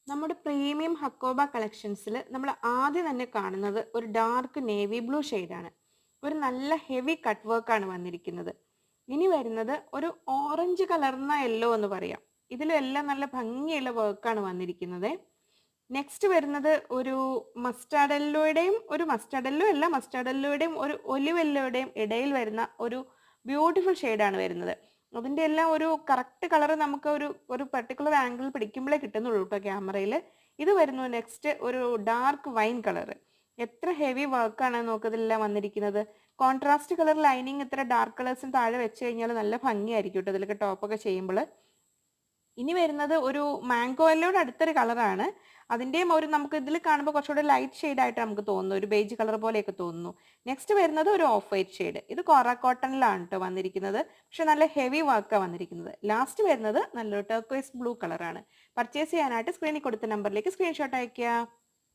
നമ്മുടെ പ്രീമിയം ഹക്കോബ കളക്ഷൻസിൽ നമ്മൾ ആദ്യം തന്നെ കാണുന്നത് ഒരു ഡാർക്ക് നേവി ബ്ലൂ ആണ്. ഒരു നല്ല ഹെവി കട്ട് വർക്കാണ് വന്നിരിക്കുന്നത്. ഇനി വരുന്നത് ഒരു ഓറഞ്ച് കലർന്ന യെല്ലോ എന്ന് പറയാം. ഇതിലെല്ലാം നല്ല ഭംഗിയുള്ള വർക്കാണ് വന്നിരിക്കുന്നത്. നെക്സ്റ്റ് വരുന്നത് ഒരു മസ്റ്റാർഡ് യെല്ലോയുടെയും ഒരു ഒലിവ് യെല്ലോയുടെയും ഇടയിൽ വരുന്ന ഒരു ബ്യൂട്ടിഫുൾ ഷെയ്ഡാണ് വരുന്നത്. അതിൻ്റെ എല്ലാം ഒരു കറക്റ്റ് കളർ നമുക്ക് ഒരു ഒരു പർട്ടിക്കുലർ ആംഗിൾ പിടിക്കുമ്പോഴേ കിട്ടുന്നുള്ളൂ കേട്ടോ ക്യാമറയിൽ. ഇത് വരുന്നു നെക്സ്റ്റ് ഒരു ഡാർക്ക് വൈൻ കളർ. എത്ര ഹെവി വർക്കാണ് നോക്കതിലെല്ലാം വന്നിരിക്കുന്നത്. കോൺട്രാസ്റ്റ് കളർ ലൈനിങ് ഇത്ര ഡാർക്ക് കളേഴ്സിന് താഴെ വെച്ച് കഴിഞ്ഞാൽ നല്ല ഭംഗിയായിരിക്കും കേട്ടോ ഇതിലൊക്കെ ടോപ്പൊക്കെ ചെയ്യുമ്പോൾ. ഇനി വരുന്നത് ഒരു മാംഗോ യെല്ലോയുടെ അടുത്തൊരു കളറാണ്. അതിൻ്റെയും ഒരു നമുക്ക് ഇതിൽ കാണുമ്പോൾ കുറച്ചുകൂടെ ലൈറ്റ് ഷെയ്ഡായിട്ട് നമുക്ക് തോന്നുന്നു, ഒരു ബേജ് കളർ പോലെയൊക്കെ തോന്നുന്നു. നെക്സ്റ്റ് വരുന്നത് ഒരു ഓഫ് വൈറ്റ് ഷെയ്ഡ്. ഇത് കോറ കോട്ടണിലാണ് കേട്ടോ വന്നിരിക്കുന്നത്, പക്ഷെ നല്ല ഹെവി വർക്കാണ് വന്നിരിക്കുന്നത്. ലാസ്റ്റ് വരുന്നത് നല്ലൊരു ടർക്വൈസ് ബ്ലൂ കളറാണ്. പർച്ചേസ് ചെയ്യാനായിട്ട് സ്ക്രീനിൽ കൊടുത്ത നമ്പറിലേക്ക് സ്ക്രീൻഷോട്ട് അയയ്ക്കുക.